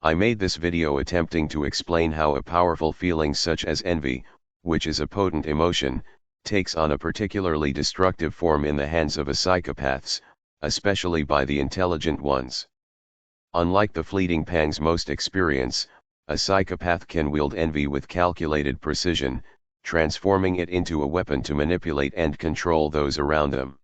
I made this video attempting to explain how a powerful feeling such as envy, which is a potent emotion, takes on a particularly destructive form in the hands of psychopaths, especially by the intelligent ones. Unlike the fleeting pangs most experience, a psychopath can wield envy with calculated precision, transforming it into a weapon to manipulate and control those around them.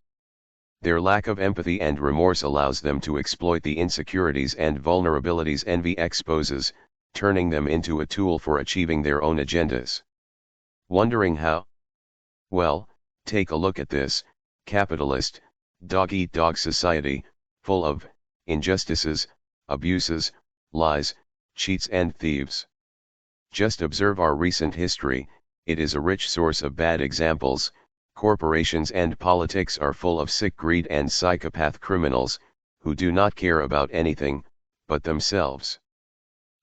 Their lack of empathy and remorse allows them to exploit the insecurities and vulnerabilities envy exposes, turning them into a tool for achieving their own agendas. Wondering how? Well, take a look at this capitalist, dog-eat-dog society, full of injustices, abuses, lies, cheats and thieves. Just observe our recent history. It is a rich source of bad examples. Corporations and politics are full of sick greed and psychopath criminals, who do not care about anything but themselves.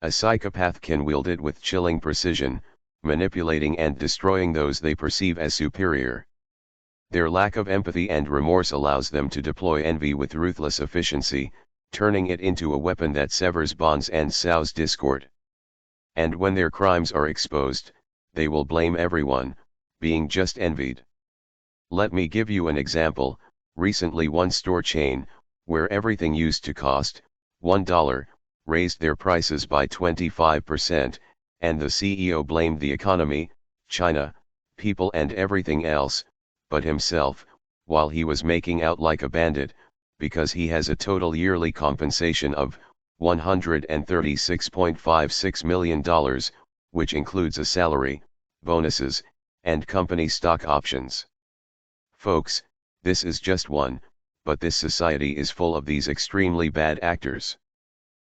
A psychopath can wield it with chilling precision, manipulating and destroying those they perceive as superior. Their lack of empathy and remorse allows them to deploy envy with ruthless efficiency, turning it into a weapon that severs bonds and sows discord. And when their crimes are exposed, they will blame everyone, being just envied. Let me give you an example. Recently one store chain, where everything used to cost $1, raised their prices by 25%, and the CEO blamed the economy, China, people and everything else, but himself, while he was making out like a bandit, because he has a total yearly compensation of $136.56 million, which includes a salary, bonuses, and company stock options. Folks, this is just one, but this society is full of these extremely bad actors.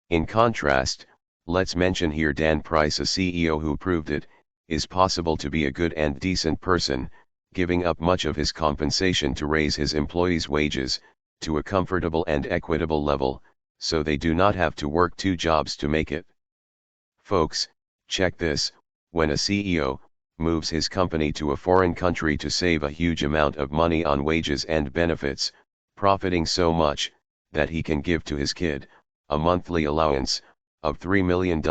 In contrast, let's mention here Dan Price, a CEO who proved it is possible to be a good and decent person, giving up much of his compensation to raise his employees' wages to a comfortable and equitable level, so they do not have to work 2 jobs to make it. Folks, check this: when a CEO moves his company to a foreign country to save a huge amount of money on wages and benefits, profiting so much that he can give to his kid a monthly allowance of $3 million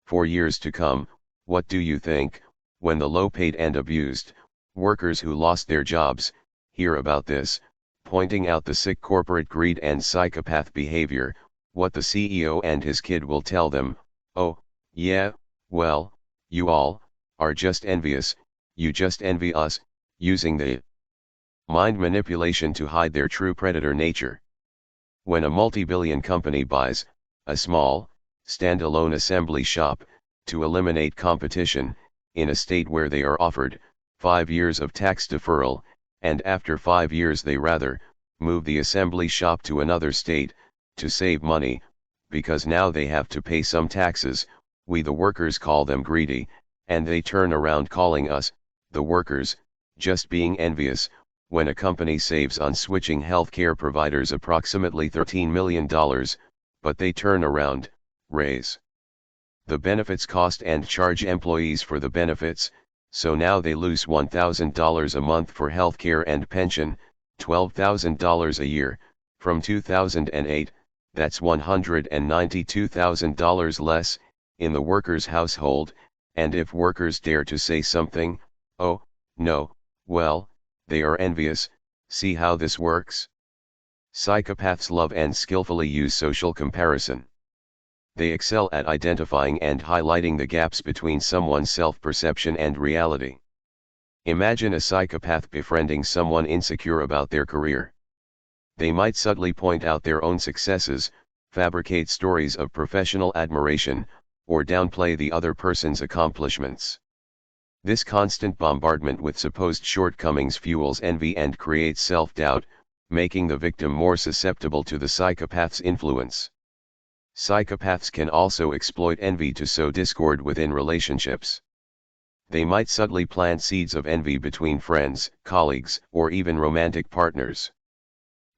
for years to come, what do you think, when the low-paid and abused workers who lost their jobs hear about this, pointing out the sick corporate greed and psychopath behavior, what the CEO and his kid will tell them? Oh, yeah, well, you all are just envious, you just envy us, using the mind manipulation to hide their true predator nature. When a multi-billion company buys a small, standalone assembly shop to eliminate competition in a state where they are offered 5 years of tax deferral, and after 5 years they rather move the assembly shop to another state to save money, because now they have to pay some taxes, we the workers call them greedy, and they turn around calling us, the workers, just being envious, when a company saves on switching healthcare providers approximately $13 million, but they turn around, raise the benefits cost and charge employees for the benefits, so now they lose $1,000 a month for healthcare and pension, $12,000 a year. From 2008, that's $192,000 less in the worker's household. And if workers dare to say something, oh, no, well, they are envious. See how this works? Psychopaths love and skillfully use social comparison. They excel at identifying and highlighting the gaps between someone's self-perception and reality. Imagine a psychopath befriending someone insecure about their career. They might subtly point out their own successes, fabricate stories of professional admiration, or downplay the other person's accomplishments. This constant bombardment with supposed shortcomings fuels envy and creates self-doubt, making the victim more susceptible to the psychopath's influence. Psychopaths can also exploit envy to sow discord within relationships. They might subtly plant seeds of envy between friends, colleagues, or even romantic partners.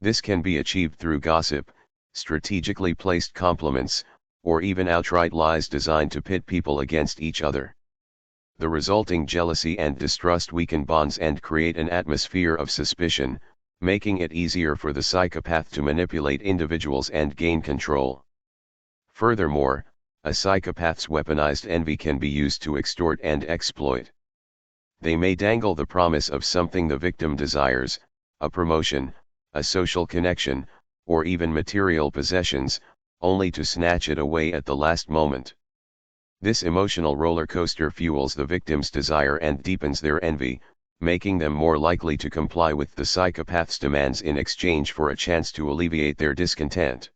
This can be achieved through gossip, strategically placed compliments, or even outright lies designed to pit people against each other. The resulting jealousy and distrust weaken bonds and create an atmosphere of suspicion, making it easier for the psychopath to manipulate individuals and gain control. Furthermore, A psychopath's weaponized envy can be used to extort and exploit. They may dangle the promise of something the victim desires, a promotion, a social connection, or even material possessions, only to snatch it away at the last moment. This emotional roller coaster fuels the victim's desire and deepens their envy, making them more likely to comply with the psychopath's demands in exchange for a chance to alleviate their discontent.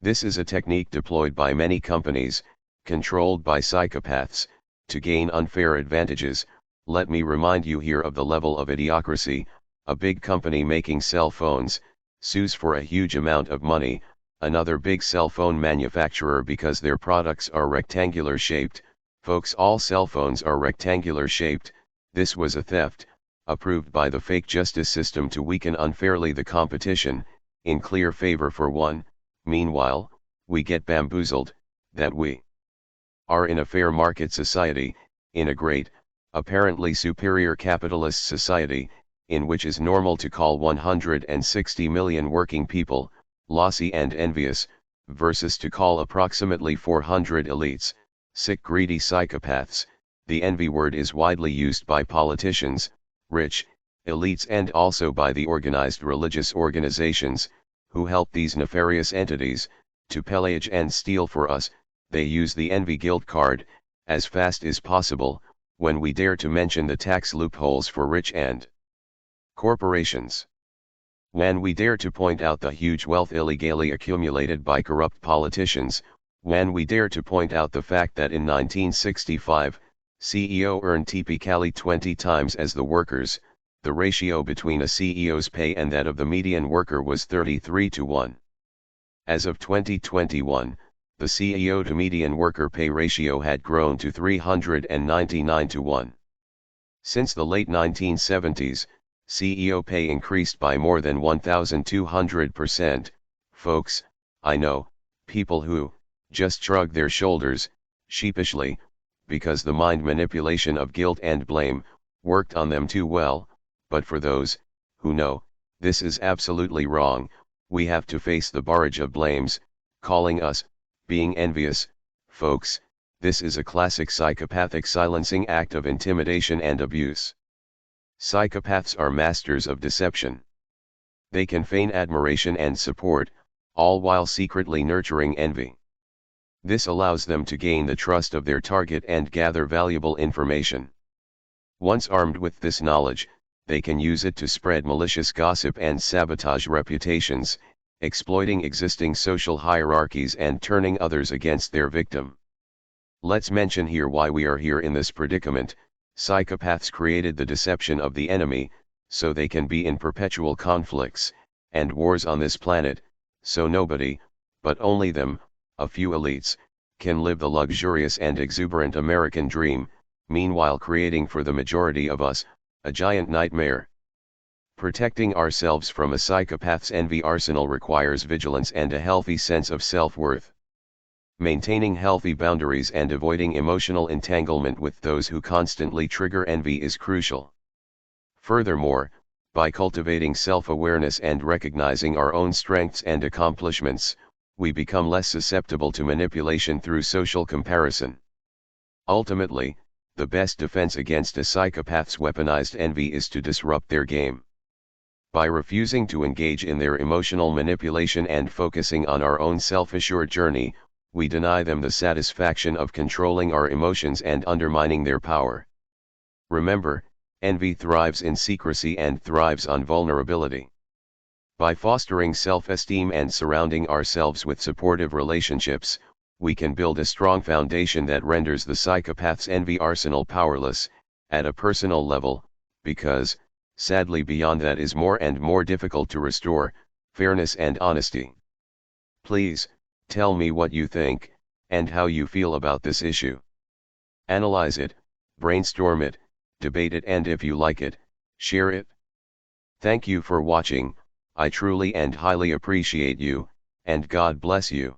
This is a technique deployed by many companies, controlled by psychopaths, to gain unfair advantages. Let me remind you here of the level of idiocracy. A big company making cell phones sues for a huge amount of money another big cell phone manufacturer because their products are rectangular shaped. Folks, all cell phones are rectangular shaped. This was a theft, approved by the fake justice system to weaken unfairly the competition, in clear favor for one. Meanwhile, we get bamboozled, that we are in a fair market society, in a great, apparently superior capitalist society, in which is normal to call 160 million working people lossy and envious, versus to call approximately 400 elites sick, greedy psychopaths. The envy word is widely used by politicians, rich, elites, and also by the organized religious organizations, who help these nefarious entities to pillage and steal for us. They use the envy guilt card as fast as possible when we dare to mention the tax loopholes for rich and corporations. When we dare to point out the huge wealth illegally accumulated by corrupt politicians, when we dare to point out the fact that in 1965, CEO earned typically 20 times as the workers, the ratio between a CEO's pay and that of the median worker was 33:1. As of 2021, the CEO to median worker pay ratio had grown to 399:1. Since the late 1970s, CEO pay increased by more than 1,200%. Folks, I know people who just shrug their shoulders sheepishly, because the mind manipulation of guilt and blame worked on them too well. But for those who know this is absolutely wrong, we have to face the barrage of blames, calling us being envious. Folks, this is a classic psychopathic silencing act of intimidation and abuse. Psychopaths are masters of deception. They can feign admiration and support, all while secretly nurturing envy. This allows them to gain the trust of their target and gather valuable information. Once armed with this knowledge, they can use it to spread malicious gossip and sabotage reputations, exploiting existing social hierarchies and turning others against their victim. Let's mention here why we are here in this predicament. Psychopaths created the deception of the enemy, so they can be in perpetual conflicts and wars on this planet, so nobody, but only them, a few elites, can live the luxurious and exuberant American dream, meanwhile creating for the majority of us a giant nightmare. Protecting ourselves from a psychopath's envy arsenal requires vigilance and a healthy sense of self-worth. Maintaining healthy boundaries and avoiding emotional entanglement with those who constantly trigger envy is crucial. Furthermore, by cultivating self-awareness and recognizing our own strengths and accomplishments, we become less susceptible to manipulation through social comparison. Ultimately, the best defense against a psychopath's weaponized envy is to disrupt their game. By refusing to engage in their emotional manipulation and focusing on our own self-assured journey, we deny them the satisfaction of controlling our emotions and undermining their power. Remember, envy thrives in secrecy and thrives on vulnerability. By fostering self-esteem and surrounding ourselves with supportive relationships, we can build a strong foundation that renders the psychopath's envy arsenal powerless, at a personal level, because, sadly, beyond that is more and more difficult to restore fairness and honesty. Please, tell me what you think, and how you feel about this issue. Analyze it, brainstorm it, debate it, and if you like it, share it. Thank you for watching. I truly and highly appreciate you, and God bless you.